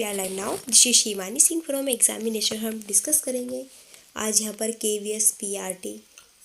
Are live now. This is Shivani Singh from examination. हम discuss करेंगे आज यहाँ पर KVS PRT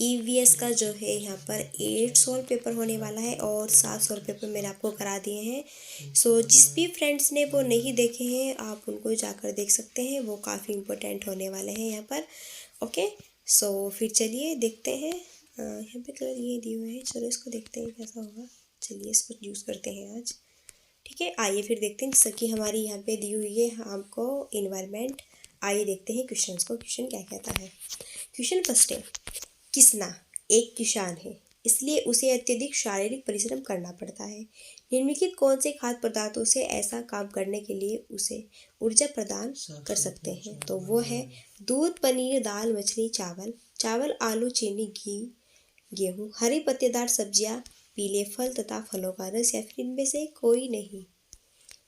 EVS का जो है यहाँ पर 8 सॉल्व पेपर होने वाला है और 7 सॉल्व पेपर मैंने आपको करा दिए हैं। सो जिस भी फ्रेंड्स ने वो नहीं देखे हैं आप उनको जाकर देख सकते हैं, वो काफ़ी इम्पोर्टेंट होने वाले हैं यहाँ पर। ओके, सो फिर चलिए देखते हैं। यहाँ पे कलर ये दिए हुए हैं, चलो इसको देखते हैं कैसा होगा। चलिए इसको यूज़ करते हैं आज। ठीक है, आइए फिर देखते हैं। जैसा कि हमारी यहाँ पे दी हुई है हमको इन्वायरमेंट। आइए देखते हैं क्वेश्चंस को। क्वेश्चन क्या कहता है। क्वेश्चन फर्स्ट है, किसना एक किसान है इसलिए उसे अत्यधिक शारीरिक परिश्रम करना पड़ता है। निम्नलिखित कौन से खाद्य पदार्थों से ऐसा काम करने के लिए उसे ऊर्जा प्रदान कर सकते हैं। तो वो है दूध, पनीर, दाल, मछली, चावल, आलू, चीनी, घी, गेहूँ, हरी पत्तेदार सब्जियाँ, पीले फल तथा फलों का रस, या फिर इनमें से कोई नहीं।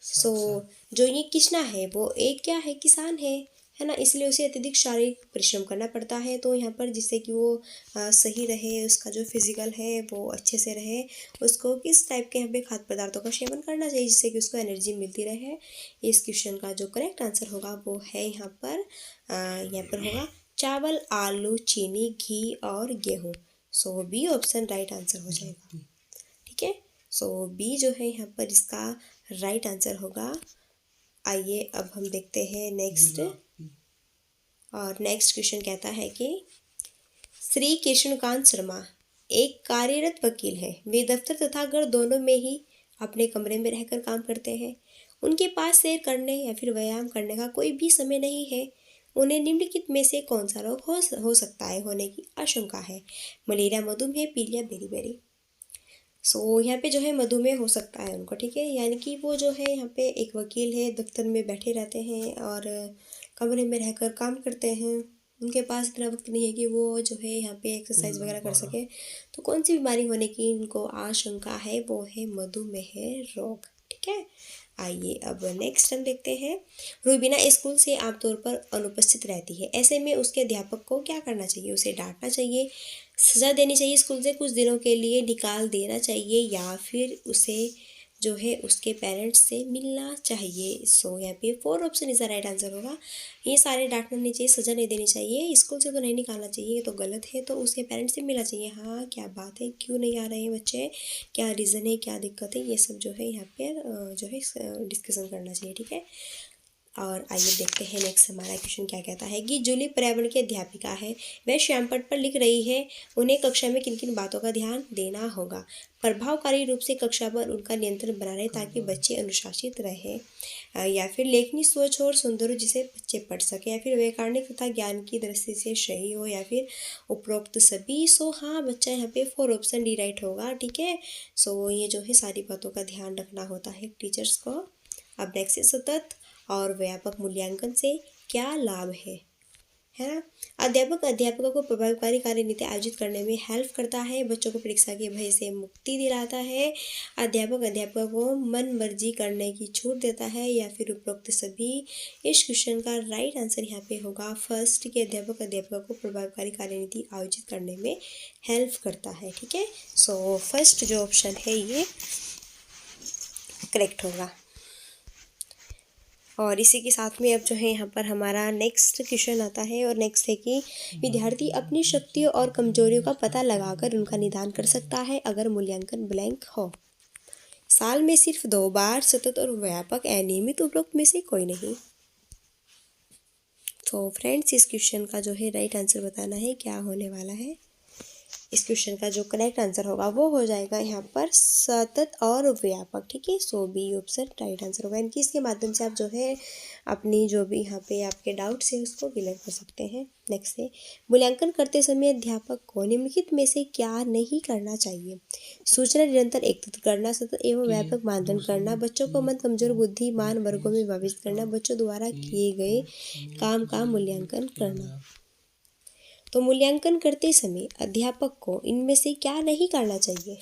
सो जो ये किसना है वो एक क्या है, किसान है ना, इसलिए उसे अत्यधिक शारीरिक परिश्रम करना पड़ता है। तो यहाँ पर जिससे कि वो सही रहे, उसका जो फिजिकल है वो अच्छे से रहे, उसको किस टाइप के यहाँ पे खाद्य पदार्थों का सेवन करना चाहिए जिससे कि उसको एनर्जी मिलती रहे। इस क्वेश्चन का जो करेक्ट आंसर होगा वो है यहाँ पर होगा चावल, आलू, चीनी, घी और गेहूँ। सो बी ऑप्शन राइट आंसर हो जाएगा। ठीक है, सो बी जो है यहाँ पर इसका राइट आंसर होगा। आइए अब हम देखते हैं नेक्स्ट। और नेक्स्ट क्वेश्चन कहता है कि श्री कृष्णकांत शर्मा एक कार्यरत वकील है। वे दफ्तर तथा घर दोनों में ही अपने कमरे में रहकर काम करते हैं। उनके पास सैर करने या फिर व्यायाम करने का कोई भी समय नहीं है। उन्हें निम्नलिखित में से कौन सा रोग हो सकता है होने की आशंका है। मलेरिया, मधुमेह, पीलिया, बेरी। सो यहाँ पे जो है मधुमेह हो सकता है उनको। ठीक है, यानी कि वो जो है यहाँ पे एक वकील है, दफ्तर में बैठे रहते हैं और कमरे में रहकर काम करते हैं। उनके पास इतना वक्त नहीं है कि वो जो है यहाँ पे एक्सरसाइज वगैरह कर सके। तो कौन सी बीमारी होने की इनको आशंका है वो है मधुमेह रोग। ठीक है, आइए अब नेक्स्ट हम देखते हैं। रूबीना स्कूल से आमतौर पर अनुपस्थित रहती है। ऐसे में उसके अध्यापक को क्या करना चाहिए। उसे डांटना चाहिए, सज़ा देनी चाहिए, स्कूल से कुछ दिनों के लिए निकाल देना चाहिए, या फिर उसे जो है उसके पेरेंट्स से मिलना चाहिए। सो यहाँ पे 4 ऑप्शन इसका राइट आंसर होगा। ये सारे डांटना नहीं चाहिए, सज़ा नहीं देनी चाहिए, स्कूल से तो नहीं निकालना चाहिए, ये तो गलत है, तो उसके पेरेंट्स से मिलना चाहिए। हाँ, क्या बात है, क्यों नहीं आ रहे हैं बच्चे, क्या रीज़न है, क्या दिक्कत है, ये सब जो है यहाँ पर जो है डिस्कशन करना चाहिए। ठीक है, और आइए देखते हैं नेक्स्ट हमारा क्वेश्चन क्या कहता है कि जूली पर्यावरण की अध्यापिका है। वह श्यामपट्ट पर लिख रही है। उन्हें कक्षा में किन किन बातों का ध्यान देना होगा। प्रभावकारी रूप से कक्षा पर उनका नियंत्रण बना रहे ताकि बच्चे अनुशासित रहे, या फिर लेखनी स्वच्छ और सुंदर हो जिसे बच्चे पढ़ सके, या फिर वैज्ञानिक तथा ज्ञान की दृष्टि से सही हो, या फिर उपरोक्त सभी। सो हाँ बच्चा यहाँ पे 4 ऑप्शन डी राइट होगा। ठीक है, सो ये जो है सारी बातों का ध्यान रखना होता है टीचर्स को। अब नेक्स्ट सतत और व्यापक मूल्यांकन से क्या लाभ है ना। अध्यापकों को प्रभावकारी कार्यनीति आयोजित करने में हेल्प करता है। बच्चों को परीक्षा के भय से मुक्ति दिलाता है। अध्यापकों को मन मर्जी करने की छूट देता है, या फिर उपरोक्त सभी। इस क्वेश्चन का राइट आंसर यहाँ पे होगा फर्स्ट कि अध्यापकों को प्रभावकारी कार्यनीति आयोजित करने में हेल्प करता है। ठीक है, सो फर्स्ट जो ऑप्शन है ये करेक्ट होगा। और इसी के साथ में अब जो है यहाँ पर हमारा नेक्स्ट क्वेश्चन आता है, और नेक्स्ट है कि विद्यार्थी अपनी शक्तियों और कमजोरियों का पता लगाकर उनका निदान कर सकता है अगर मूल्यांकन ब्लैंक हो। साल में सिर्फ 2 बार, सतत और व्यापक, अनियमित, उपरोक्त में से कोई नहीं। तो फ्रेंड्स इस क्वेश्चन का जो है राइट आंसर बताना है क्या होने वाला है। इस क्वेश्चन का जो करेक्ट आंसर होगा वो हो जाएगा यहाँ पर सतत और व्यापक। ठीक है, सो बी ऑप्शन राइट आंसर होगा। इनकी इसके माध्यम से आप जो है अपनी जो भी यहाँ पे आपके डाउट्स है उसको क्लियर कर सकते हैं। नेक्स्ट है, मूल्यांकन करते समय अध्यापक को निम्नलिखित में से क्या नहीं करना चाहिए। सूचना निरंतर एकत्रित करना, सतत एवं व्यापक मानदंड करना, बच्चों को मंद, कमजोर, बुद्धिमान वर्गों में विभाजित करना, बच्चों द्वारा किए गए काम का मूल्यांकन करना। तो मूल्यांकन करते समय अध्यापक को इनमें से क्या नहीं करना चाहिए।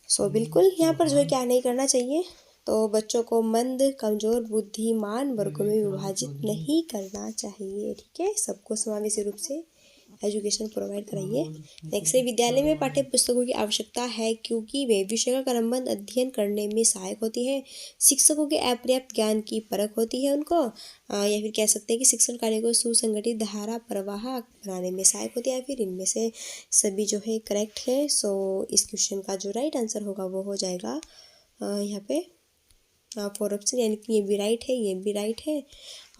सो बिल्कुल यहाँ पर जो है क्या नहीं करना चाहिए, तो बच्चों को मंद, कमजोर, बुद्धिमान वर्गों में विभाजित नहीं करना चाहिए। ठीक है, सबको समावेशी रूप से एजुकेशन प्रोवाइड कराइए। नेक्स्ट है विद्यालय में पाठ्य पुस्तकों की आवश्यकता है क्योंकि वे विषय का क्रमबद्ध अध्ययन करने में सहायक होती है। शिक्षकों के अपर्याप्त ज्ञान की परख होती है उनको, या फिर कह सकते हैं कि शिक्षण कार्य को सुसंगठित धारा प्रवाह बनाने में सहायक होती है। फिर इनमें से सभी जो है करेक्ट है। सो इस क्वेश्चन का जो राइट आंसर होगा वो हो जाएगा यहाँ पे 4 ऑप्शन, यानी कि ये भी राइट है, ये भी राइट है,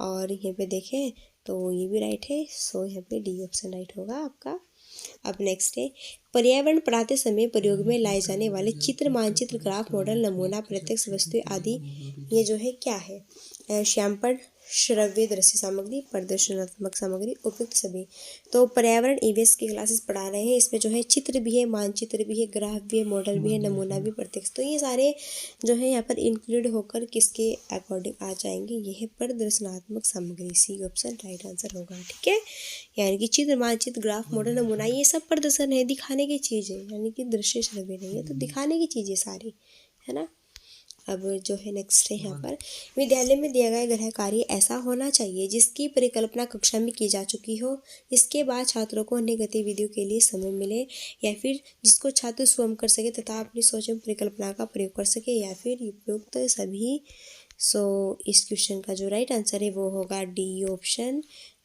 और यहाँ पे देखें तो ये भी राइट है। सो यहाँ पे डी ऑप्शन राइट होगा आपका। अब नेक्स्ट है पर्यावरण पढ़ाते समय प्रयोग में लाए जाने वाले चित्र, मानचित्र, ग्राफ, मॉडल, नमूना, प्रत्यक्ष वस्तु आदि ये जो है क्या है? श्यामपढ़, श्रव्य दृश्य सामग्री, प्रदर्शनात्मक सामग्री, उपयुक्त सभी। तो पर्यावरण ईवीएस की क्लासेस पढ़ा रहे हैं, इसमें जो है चित्र भी है, मानचित्र भी है, ग्राफ भी है, मॉडल भी है, नमूना भी, प्रत्यक्ष। तो ये सारे जो है यहाँ पर इंक्लूड होकर किसके अकॉर्डिंग आ जाएंगे? ये है प्रदर्शनात्मक सामग्री। सी ऑप्शन राइट आंसर होगा। ठीक है, यानी कि चित्र, मानचित्र, ग्राफ, मॉडल, नमूना ये सब प्रदर्शन है, दिखाने की चीज़ है, यानी कि दृश्य श्रव्य नहीं है, तो दिखाने की चीज़ें सारी, है ना। अब जो है नेक्स्ट है यहाँ पर विद्यालय में दिया गया गृह कार्य ऐसा होना चाहिए जिसकी परिकल्पना कक्षा में की जा चुकी हो, इसके बाद छात्रों को अन्य गतिविधियों के लिए समय मिले, या फिर जिसको छात्र स्वयं कर सके तथा अपनी सोच एवं परिकल्पना का प्रयोग कर सके, या फिर उपयुक्त सभी। सो इस क्वेश्चन का जो राइट आंसर है वो होगा डी ऑप्शन,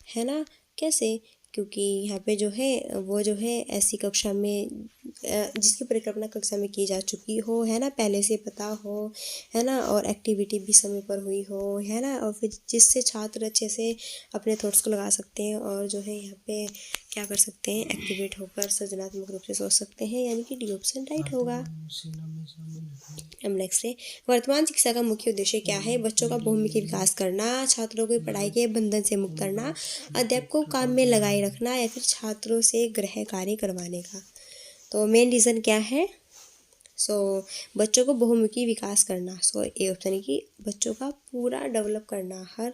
है ना। कैसे? क्योंकि यहाँ पे जो है वो जो है ऐसी कक्षा में जिसकी परिकल्पना कक्षा में की जा चुकी हो, है ना, पहले से पता हो, है ना, और एक्टिविटी भी समय पर हुई हो, है ना, और फिर जिससे छात्र अच्छे से अपने थॉट्स को लगा सकते हैं और जो है यहाँ पे क्या कर सकते हैं, एक्टिवेट होकर सृजनात्मक रूप से सोच सकते हैं, यानी कि डी ऑप्शन राइट होगा। अब नेक्स्ट है वर्तमान शिक्षा का मुख्य उद्देश्य क्या है? बच्चों का बहुमुखी विकास करना, छात्रों को पढ़ाई के बंधन से मुक्त करना, अध्यापकों को काम में लगाए रखना, या फिर छात्रों से गृह कार्य करवाने का। तो मेन रीज़न क्या है? बच्चों को बहुमुखी विकास करना। ए ऑप्शन है कि बच्चों का पूरा डेवलप करना, हर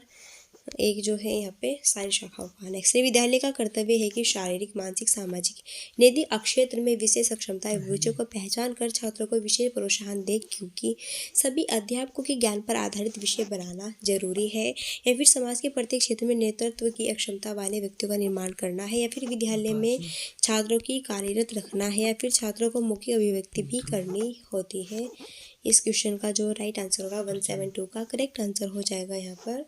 एक जो है यहाँ पे सारी शाखाओं का। नेक्स्ट विद्यालय का कर्तव्य है कि शारीरिक, मानसिक, सामाजिक, नैतिक क्षेत्र में विशेष सक्षमताएं रुचियों को पहचान कर छात्रों को विशेष प्रोत्साहन दे, क्योंकि सभी अध्यापकों के ज्ञान पर आधारित विषय बनाना जरूरी है, या फिर समाज के प्रत्येक क्षेत्र में नेतृत्व की अक्षमता वाले व्यक्तियों का निर्माण करना है, या फिर विद्यालय में छात्रों की कार्यरत रखना है, या फिर छात्रों को मौखिक अभिव्यक्ति भी करनी होती है। इस क्वेश्चन का जो राइट आंसर होगा 172 का करेक्ट आंसर हो जाएगा यहाँ पर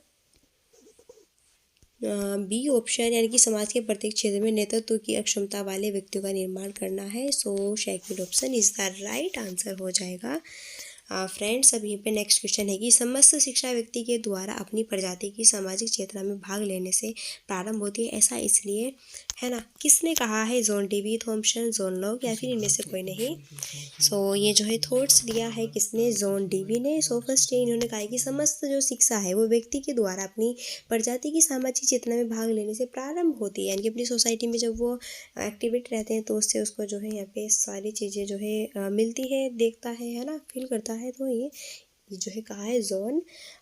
बी ऑप्शन, यानी कि समाज के प्रत्येक क्षेत्र में नेतृत्व की अक्षमता वाले व्यक्तियों का निर्माण करना है। Second option is the right answer हो जाएगा। फ्रेंड्स, अब यहाँ पे नेक्स्ट क्वेश्चन है कि समस्त शिक्षा व्यक्ति के द्वारा अपनी प्रजाति की सामाजिक चेतना में भाग लेने से प्रारंभ होती है, ऐसा इसलिए, है ना। किसने कहा है? John Dewey, Thomson, John Locke, या फिर इनमें से कोई नहीं। ये जो है थॉट्स दिया है किसने? जॉन डीवी ने। फर्स्ट इन्होंने कहा है कि समस्त जो शिक्षा है वो व्यक्ति के द्वारा अपनी प्रजाति की सामाजिक चेतना में भाग लेने से प्रारंभ होती है, यानी कि अपनी सोसाइटी में जब वो एक्टिवेट रहते हैं तो उससे उसको जो है यहाँ पे सारी चीज़ें जो है मिलती है, देखता है ना, फील करता है। तो ये जो है कहा है जॉन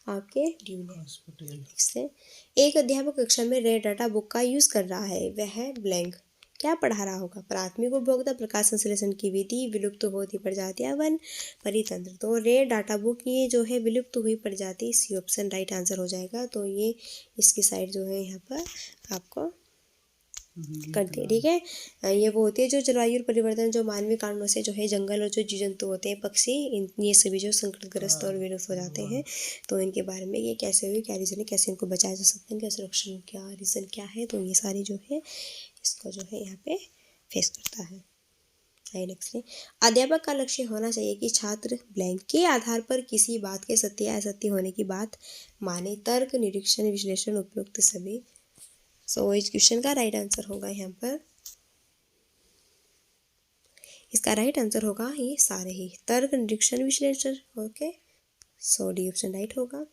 आपके ड्यूने। नेक्स्ट है एक अध्यापक कक्षा में रेड डाटा बुक का यूज़ कर रहा है, वह ब्लैंक क्या पढ़ा रहा होगा? प्राथमिक उपभोक्ता प्रकाश संश्लेषण की विधि, विलुप्त होती प्रजातियां, वन परितंत्र। तो रेड डाटा बुक ये जो है विलुप्त हुई प्रजाति, सी ऑप्शन राइट आंसर हो जाएगा। तो ये इसकी साइड जो है यहाँ पर आपको करते हैं। ठीक है, ये वो होती है जो जलवायु परिवर्तन, जो मानवीय कारणों से जो है जंगल और जो जीव जंतु होते हैं, पक्षी, ये सभी जो संकटग्रस्त और विलुप्त हो जाते हैं, तो इनके बारे में ये कैसे हुई, क्या रीज़न है, कैसे इनको बचाया जा सकता है, इनका संरक्षण क्या रीज़न क्या है, तो ये सारी जो है इसको जो है यहाँ पे फेस करता है। नेक्स्ट है अध्यापक का लक्ष्य होना चाहिए कि छात्र ब्लैंक के आधार पर किसी बात के सत्य या असत्य होने की बात माने, तर्क, निरीक्षण, विश्लेषण, उपयुक्त सभी। इस क्वेश्चन का राइट आंसर होगा यहाँ पर, इसका राइट आंसर होगा ये सारे ही, तर्क, निरीक्षण, विश्लेषण। ओके, डी ऑप्शन राइट होगा।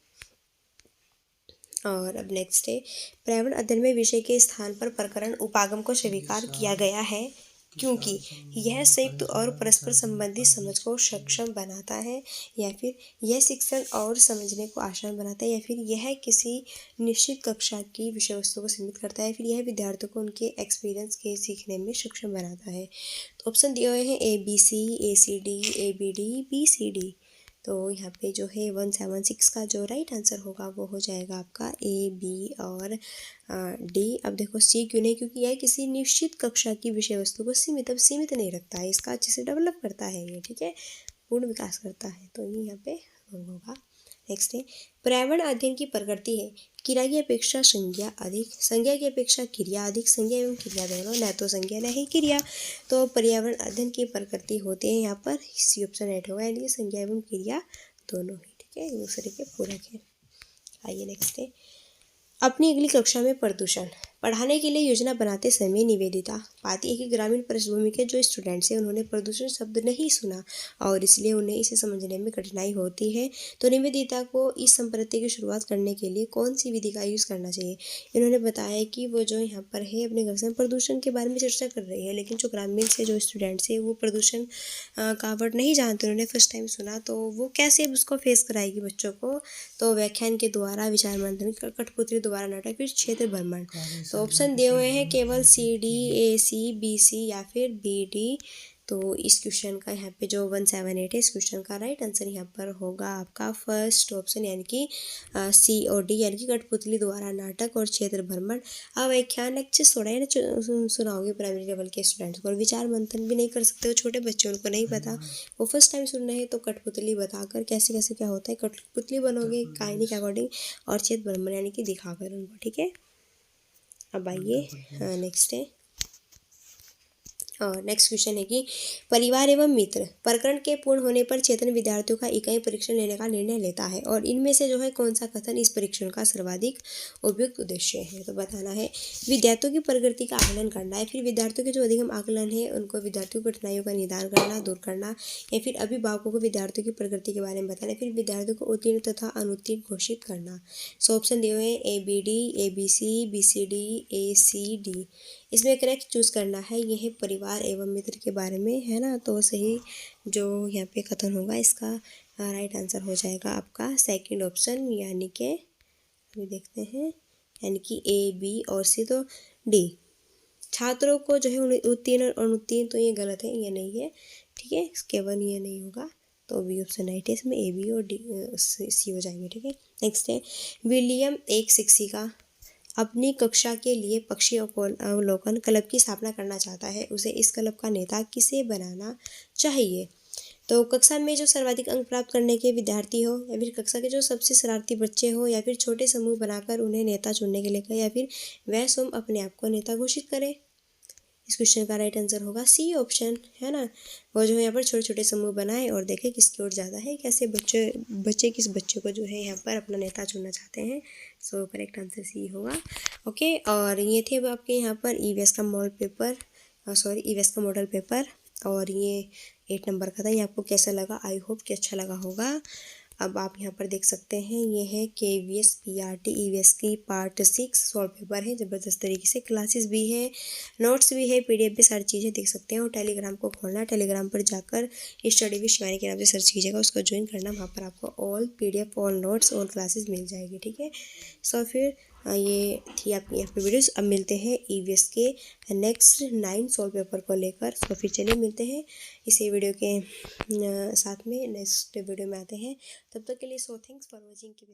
और अब नेक्स्ट है पर्यावरण अध्ययन में विषय के स्थान पर प्रकरण उपागम को स्वीकार किया गया है क्योंकि यह संयुक्त और परस्पर संबंधित समझ को सक्षम बनाता है, या फिर यह शिक्षण और समझने को आसान बनाता है, या फिर यह किसी निश्चित कक्षा की विषय वस्तु को सीमित करता है, फिर यह विद्यार्थियों को उनके एक्सपीरियंस के सीखने में सक्षम बनाता है। तो ऑप्शन दिए हुए हैं A B C, A C D, A B D, B C D. तो यहाँ पे जो है 176 का जो राइट आंसर होगा वो हो जाएगा आपका ए, बी और डी। अब देखो सी क्यों नहीं, क्योंकि यह किसी निश्चित कक्षा की विषय वस्तु को सीमित नहीं रखता है, इसका अच्छे से डेवलप करता है ये, ठीक है, पूर्ण विकास करता है, तो ये यहाँ पे होगा। नेक्स्ट है पर्यावरण अध्ययन की प्रकृति है क्रिया की अपेक्षा संज्ञा अधिक, संज्ञा की अपेक्षा क्रिया अधिक, संज्ञा एवं क्रिया दोनों, न तो संज्ञा न ही क्रिया। तो पर्यावरण अध्ययन की प्रकृति होती है यहाँ पर सी ऑप्शन राइट होगा, यानी संज्ञा एवं क्रिया दोनों ही, ठीक है, दूसरे के पूरक है। आइए नेक्स्ट है अपनी अगली कक्षा में प्रदूषण पढ़ाने के लिए योजना बनाते समय निवेदिता पाती है कि ग्रामीण पृष्ठभूमि के जो स्टूडेंट्स हैं उन्होंने प्रदूषण शब्द नहीं सुना और इसलिए उन्हें इसे समझने में कठिनाई होती है। तो निवेदिता को इस संप्रति की शुरुआत करने के लिए कौन सी विधि का यूज़ करना चाहिए। इन्होंने बताया कि वो जो यहाँ पर है अपने कक्षा में प्रदूषण के बारे में चर्चा कर रही है, लेकिन जो ग्रामीण से जो स्टूडेंट्स है वो प्रदूषण का वर्ड नहीं जानते, उन्होंने फर्स्ट टाइम सुना, तो वो कैसे उसको फेस कराएगी बच्चों को। तो व्याख्यान के द्वारा, विचार मंथन, कठपुतली द्वारा नाटक, फिर क्षेत्र भ्रमण। तो ऑप्शन दिए हुए हैं केवल सी, डी, ए, सी, बी, सी या फिर बी, डी। तो इस क्वेश्चन का यहाँ पे जो 178 है इस क्वेश्चन का राइट आंसर यहाँ पर होगा आपका फर्स्ट ऑप्शन, यानी कि सी और डी, यानी कि कठपुतली द्वारा नाटक और क्षेत्र भ्रमण। अब व्याख्यान अच्छे थोड़ा है सुनाओगे प्राइमरी लेवल के स्टूडेंट्स को, और विचार मंथन भी नहीं कर सकते, वो छोटे बच्चे उनको नहीं पता, वो फर्स्ट टाइम सुन रहे हैं, तो कठपुतली बताकर कैसे कैसे क्या होता है कठपुतली बनोगे कहानी के अकॉर्डिंग, और क्षेत्र भ्रमण यानी कि दिखाकर उनको, ठीक है। अब आइए नेक्स्ट है नेक्स्ट क्वेश्चन है कि परिवार एवं मित्र प्रकरण के पूर्ण होने पर चेतन विद्यार्थियों का इकाई परीक्षण लेने का निर्णय लेता है, और इनमें से जो है कौन सा कथन इस परीक्षण का सर्वाधिक उपयुक्त उद्देश्य है। तो बताना है विद्यार्थियों की प्रगति का आकलन करना है, फिर विद्यार्थियों के जो अधिगम आकलन है उनको विद्यार्थियों की कठिनाइयों का निदान करना, दूर करना, या फिर अभिभावकों को विद्यार्थियों की प्रगति के बारे में बताना, फिर विद्यार्थियों को उत्तीर्ण तथा अनुत्तीर्ण घोषित करना। सो ऑप्शन दिए हुए हैं A, B, D, A, B, C, B, C, D, A, C, D. इसमें करेक्ट चूज करना है, यह है परिवार एवं मित्र के बारे में, है ना, तो सही जो यहाँ पे कथन होगा इसका राइट आंसर हो जाएगा आपका सेकंड ऑप्शन, यानी कि अभी देखते हैं, यानी कि ए, बी और सी, तो डी। छात्रों को जो है उत्तीर्ण और अनुत्तीर्ण, तो ये गलत है, ये नहीं है, ठीक है, केवल ये नहीं होगा, तो बी ऑप्शन राइट है, इसमें ए, बी और डी, सी हो जाएंगे, ठीक है। नेक्स्ट है विलियम एक शिक्षिका अपनी कक्षा के लिए पक्षी अवलोकन क्लब की स्थापना करना चाहता है, उसे इस क्लब का नेता किसे बनाना चाहिए। तो कक्षा में जो सर्वाधिक अंक प्राप्त करने के विद्यार्थी हो, या फिर कक्षा के जो सबसे शरारती बच्चे हो, या फिर छोटे समूह बनाकर उन्हें नेता चुनने के लिए कहे, या फिर वह स्वयं अपने आप को नेता घोषित करे। इस क्वेश्चन का राइट आंसर होगा सी ऑप्शन, है ना, वो जो है यहाँ पर छोटे छोटे समूह बनाए और देखे किसकी ओर ज़्यादा है, कैसे बच्चे किस बच्चे को जो है यहाँ पर अपना नेता चुनना चाहते हैं। सो करेक्ट आंसर सी होगा। ओके, और ये थे अब आपके यहाँ पर ईवीएस का ईवीएस का मॉडल पेपर, और ये 8 नंबर का था। ये आपको कैसा लगा, आई होप कि अच्छा लगा होगा। अब आप यहाँ पर देख सकते हैं ये है KVS PRT EVS की पार्ट 6 सॉल्व पेपर है, ज़बरदस्त तरीके से क्लासेस भी है, नोट्स भी है, PDF भी, सारी चीज़ें देख सकते हैं। और टेलीग्राम को खोलना, टेलीग्राम पर जाकर स्टडी विद शिवानी के नाम से सर्च कीजिएगा, उसको ज्वाइन करना, वहाँ पर आपको all PDF, all notes, all classes मिल जाएगी, ठीक है। सो फिर ये थी आपकी यहाँ पे वीडियोस। अब मिलते हैं EVS के नेक्स्ट 9 सॉल्व पेपर को लेकर। सो फिर चलिए मिलते हैं इसी वीडियो के साथ में, नेक्स्ट वीडियो में आते हैं। तब तक के लिए सो थैंक्स फॉर वॉचिंग की